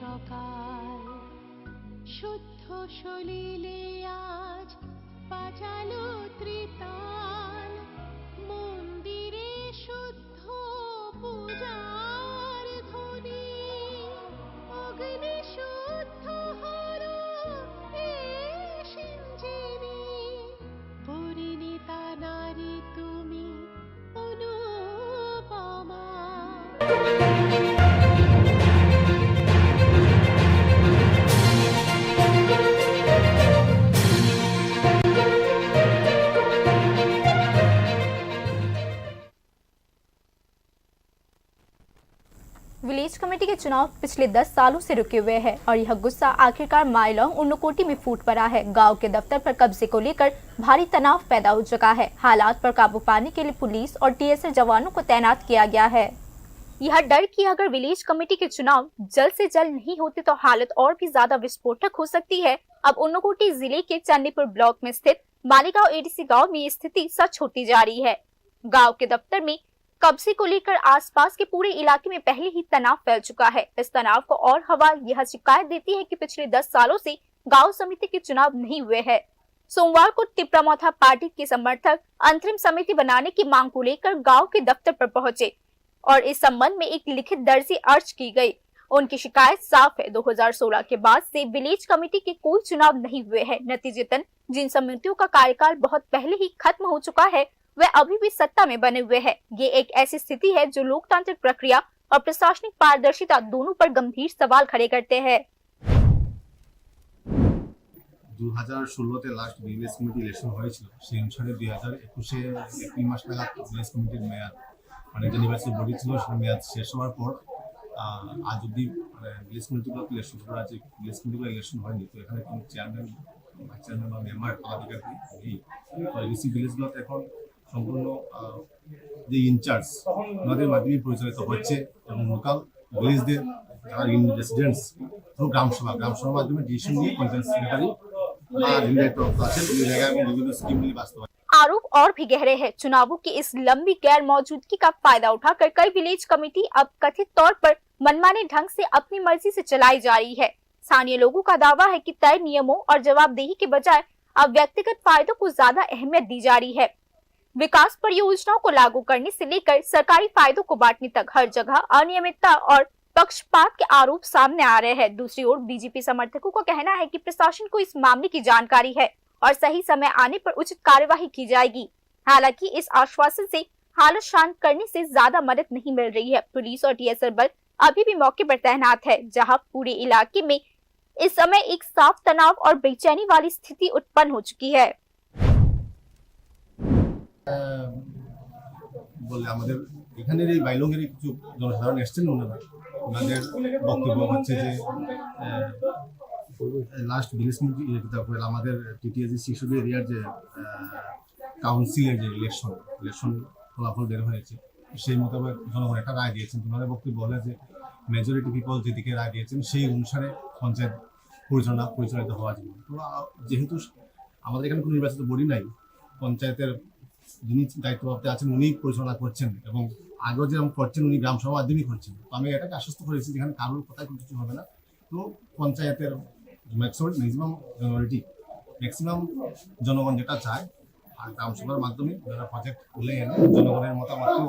সকাল শুদ্ধ সলিলে আজ বাজালো ত্রিতাল মন্দিরে শুদ্ধ পূজার ধ্বনি অগ্নি শুদ্ধ হলো সিঞ্জিনী পরিণীতা নারী তুমি অনুপমা। विलेज कमेटी के चुनाव पिछले 10 सालों से रुके हुए हैं और यह गुस्सा आखिरकार माइलोंग उन्नकोटी में फूट पड़ा है। गांव के दफ्तर पर कब्जे को लेकर भारी तनाव पैदा हो चुका है। हालात पर काबू पाने के लिए पुलिस और टीएसआर जवानों को तैनात किया गया है। यह डर कि अगर विलेज कमेटी के चुनाव जल्द से जल्द नहीं होते तो हालत और भी ज्यादा विस्फोटक हो सकती है। अब उन्नकोटी जिले के चन्नीपुर ब्लॉक में स्थित मालीगांव एडीसी गाँव में ये स्थिति सच होती जा रही है। गाँव के दफ्तर में कब्जे को लेकर आसपास के पूरे इलाके में पहले ही तनाव फैल चुका है। इस तनाव को और हवा यह शिकायत देती है कि पिछले 10 सालों से गांव समिति के चुनाव नहीं हुए हैं। सोमवार को टिपरामौथा पार्टी के समर्थक अंतरिम समिति बनाने की मांग को लेकर गांव के दफ्तर पर पहुंचे और इस संबंध में एक लिखित दर्जी अर्ज की गई। उनकी शिकायत साफ है, 2016 के बाद से विलेज कमेटी के कोई चुनाव नहीं हुए हैं। नतीजतन जिन समितियों का कार्यकाल बहुत पहले ही खत्म हो चुका है वे अभी भी सत्ता में बने हुए हैं। ये एक ऐसी स्थिति है जो लोकतांत्रिक प्रक्रिया और प्रशासनिक पारदर्शिता दोनों पर गंभीर सवाल खड़े करते हैं। 2016 তে লাস্ট ভিলেজ কমিটি ইলেকশন হয়েছিল, সেই অনুসারে 2021 এপ্রিল মাস নাগাদ ভিলেজ কমিটির মেয়াদ মানে যে নির্বাচিত বডি ছিল সেই মেয়াদ শেষ হওয়ার পর আজ অব্দি ভিলেজ কমিটিগুলো ইলেকশন করা আছে। ভিলেজ কমিটিগুলো ইলেকশন হয়নি, তো এখানে কোনো চেয়ারম্যান ভাইস চেয়ারম্যান বা মেম্বার পদাধিকারী নেই। এডিসি ভিলেজগুলোতে এখন সম্পূর্ণ যে ইনচার্জ ওনাদের মাধ্যমে পরিচালিত হচ্ছে এবং লোকাল ভিলেজদের যারা রেসিডেন্টস থ্রু গ্রামসভার মাধ্যমে ডিসিশন নিয়ে পঞ্চায়েত সেক্রেটারি বা ডিরেক্টর আছেন ওই জায়গায় বিভিন্ন স্কিমগুলি বাস্তবায়ন। आरोप और भी गहरे हैं। चुनावों की इस लंबी गैर मौजूदगी का फायदा उठाकर कई विलेज कमेटी अब कथित तौर पर मनमाने ढंग से अपनी मर्जी से चलाई जा रही है। स्थानीय लोगों का दावा है कि तय नियमों और जवाबदेही के बजाय अब व्यक्तिगत फायदों को ज्यादा अहमियत दी जा रही है। विकास परियोजनाओं को लागू करने से लेकर सरकारी फायदों को बांटने तक हर जगह अनियमितता और पक्षपात के आरोप सामने आ रहे हैं। दूसरी ओर बीजेपी समर्थकों का कहना है कि प्रशासन को इस मामले की जानकारी है और सही समय आने पर उचित कार्यवाही की जाएगी। हालांकि इस आश्वासन से हालत शांत करने से ज्यादा मदद नहीं मिल रही है। पुलिस और टीएसआर बल अभी भी मौके पर तैनात है, जहां पूरे इलाके में इस समय एक साफ तनाव और बेचैनी वाली स्थिति उत्पन्न हो चुकी है। বলে আমাদের এখানের এই বাইলংয়ের কিছু জনসাধারণ এসছেন, ওনাদের বক্তব্য হচ্ছে যে লাস্ট ভিলেজ কমিটি তারপরে আমাদের টিটিএসি শিশুদের এরিয়ার যে কাউন্সিলের যে ইলেকশন ফলাফল বের হয়েছে সেই মোতাবেক জনগণ একটা রায় দিয়েছেন। ওনাদের বক্তব্য বলে যে মেজরিটি পিপল যেদিকে রায় দিয়েছেন সেই অনুসারে পঞ্চায়েত পরিচালিত হওয়া যাবে। তো যেহেতু আমাদের এখানে কোনো নির্বাচিত বডি নাই, পঞ্চায়েতের যিনি দায়িত্বপ্রাপ্ত আছেন উনি পরিচালনা করছেন এবং আগেও যেরকম করছেন উনি গ্রামসভা মাধ্যমেই করছেন। তো আমি এটাকে আশ্বস্ত করেছি যেখানে কারোর কথায় কোনো কিছু হবে না। তো পঞ্চায়েতের ম্যাক্সিমাম জনগণ যেটা চায় আর গ্রামসভার মাধ্যমে ওনারা প্রজেক্ট তুলে এনে জনগণের মতামতকে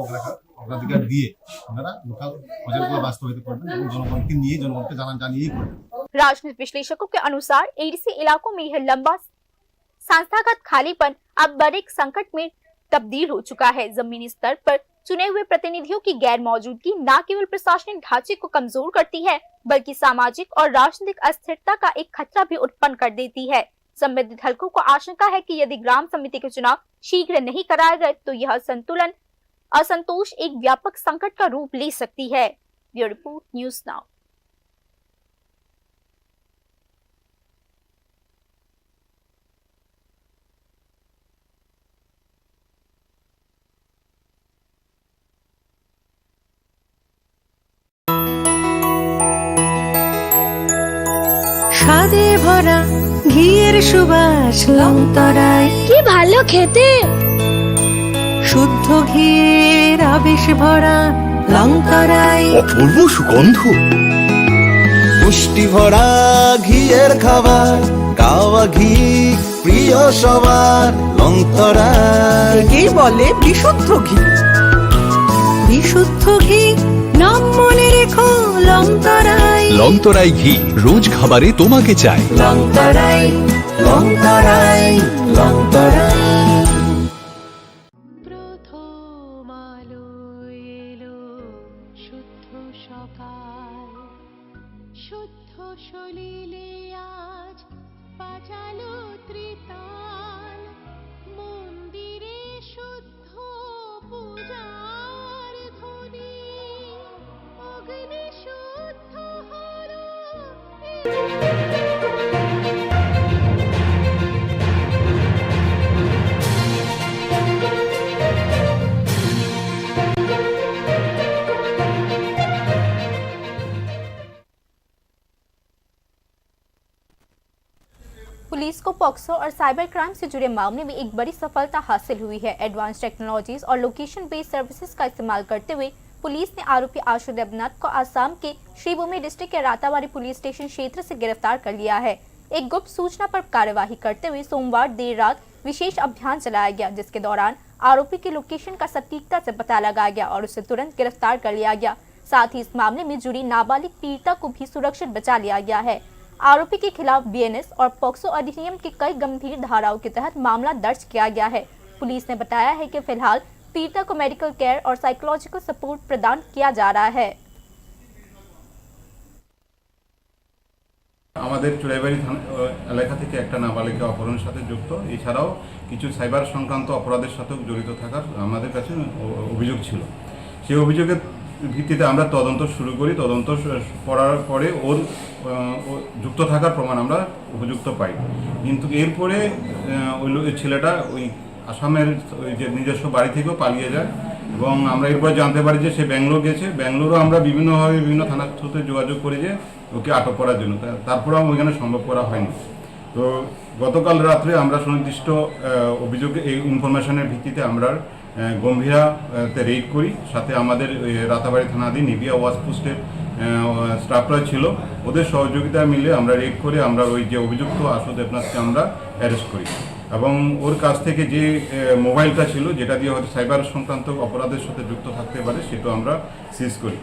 অগ্রাধিকার দিয়ে ওনারা লোকাল প্রজেক্টগুলো বাস্তবায়িত করবেন এবং জনগণকে জানিয়েই করবেন। राजनीतिक विश्लेषकों के अनुसार एडीसी इलाकों में यह लंबा संस्थागत खालीपन अब बड़े संकट में तब्दील हो चुका है। जमीनी स्तर पर चुने हुए प्रतिनिधियों की गैर मौजूदगी न केवल प्रशासनिक ढांचे को कमजोर करती है बल्कि सामाजिक और राजनीतिक अस्थिरता का एक खतरा भी उत्पन्न कर देती है। संबंधित हलकों को आशंका है कि यदि ग्राम समिति के चुनाव शीघ्र नहीं कराए गए तो यह असंतोष एक व्यापक संकट का रूप ले सकती है। Bureau report, news now. স্বাদে ভরা ঘিয়ের সুবাস লংতরায় কি ভালো খেতে, শুদ্ধ ঘিয়ের আবেশ ভরা লংতরায় অপূর্ব সুগন্ধ, পুষ্টি ভরা ঘিয়ের খাবার গাওয়া ঘি প্রিয় সবার লংতরায় একেই বলে বিশুদ্ধ ঘি। বিশুদ্ধ ঘি নাম মনে রেখো লংতরাই। লংতরাই ঘি রোজ খাবারে তোমাকে চাই। লংতরাই লংতরাই লংতরাই। প্রথম আলো এলো শুদ্ধ সকাল, শুদ্ধ সলিলে আজ বাজালো ত্রিতাল, মন্দিরে শুদ্ধ পূজার ধ্বনি, অগ্নি শুদ্ধ হলো पुलिस को पॉक्सो और साइबर क्राइम से जुड़े मामले में एक बड़ी सफलता हासिल हुई है। एडवांस टेक्नोलॉजीज और लोकेशन बेस्ड सर्विसेज का इस्तेमाल करते हुए पुलिस ने आरोपी आशु देवनाथ को आसाम के श्रीभूमि डिस्ट्रिक्ट के राताबाड़ी पुलिस स्टेशन क्षेत्र से गिरफ्तार कर लिया है। एक गुप्त सूचना पर कार्यवाही करते हुए सोमवार देर रात विशेष अभियान चलाया गया, जिसके दौरान आरोपी की लोकेशन का सटीकता से पता लगाया गया और उसे तुरंत गिरफ्तार कर लिया गया। साथ ही इस मामले में जुड़ी नाबालिग पीड़िता को भी सुरक्षित बचा लिया गया है। आरोपी के खिलाफ बीएनएस और पॉक्सो अधिनियम के कई गंभीर धाराओं के तहत मामला दर्ज किया गया है। पुलिस ने बताया है कि फिलहाल पीड़िता को मेडिकल केयर और साइकोलॉजिकल सपोर्ट प्रदान किया जा रहा है। আমাদের চুড়াইবাড়ি এলাকা থেকে একটা নাবালিকা অপহরণের সাথে যুক্ত, এছাড়াও কিছু সাইবার সংক্রান্ত অপরাধের সাথেও জড়িত থাকার আমাদের কাছে অভিযোগ ছিল। সেই অভিযোগের ভিত্তিতে আমরা তদন্ত শুরু করি। তদন্ত করার পরে ওর যুক্ত থাকার প্রমাণ আমরা উপযুক্ত পাই। কিন্তু এরপরে ওই ছেলেটা ওই আসামের ওই যে নিজস্ব বাড়ি থেকেও পালিয়ে যায় এবং আমরা এরপর জানতে পারি যে সে ব্যাঙ্গালোর গেছে। ব্যাঙ্গালোরও আমরা বিভিন্নভাবে বিভিন্ন থানার সাথে যোগাযোগ করি যে ওকে আটক করার জন্য, তারপরে ওইখানে সম্ভব করা হয়নি। তো গতকাল রাত্রে আমরা সুনির্দিষ্ট অভিযোগে এই ইনফরমেশনের ভিত্তিতে আমরা গম্ভীরাতে রেড করি। সাথে আমাদের রাতাবাড়ি থানাধীন নিবিয়া ওয়াচ পোস্টের স্টাফরা ছিল, ওদের সহযোগিতা মিলে আমরা রেড করে আমরা ওই যে অভিযুক্ত আশু দেবনাথকে আমরা অ্যারেস্ট করি এবং ওর কাছ থেকে যে মোবাইলটা ছিল যেটা দিয়ে হয়তো সাইবার সংক্রান্ত অপরাধের সাথে যুক্ত থাকতে পারে সেটা আমরা সিজ করি।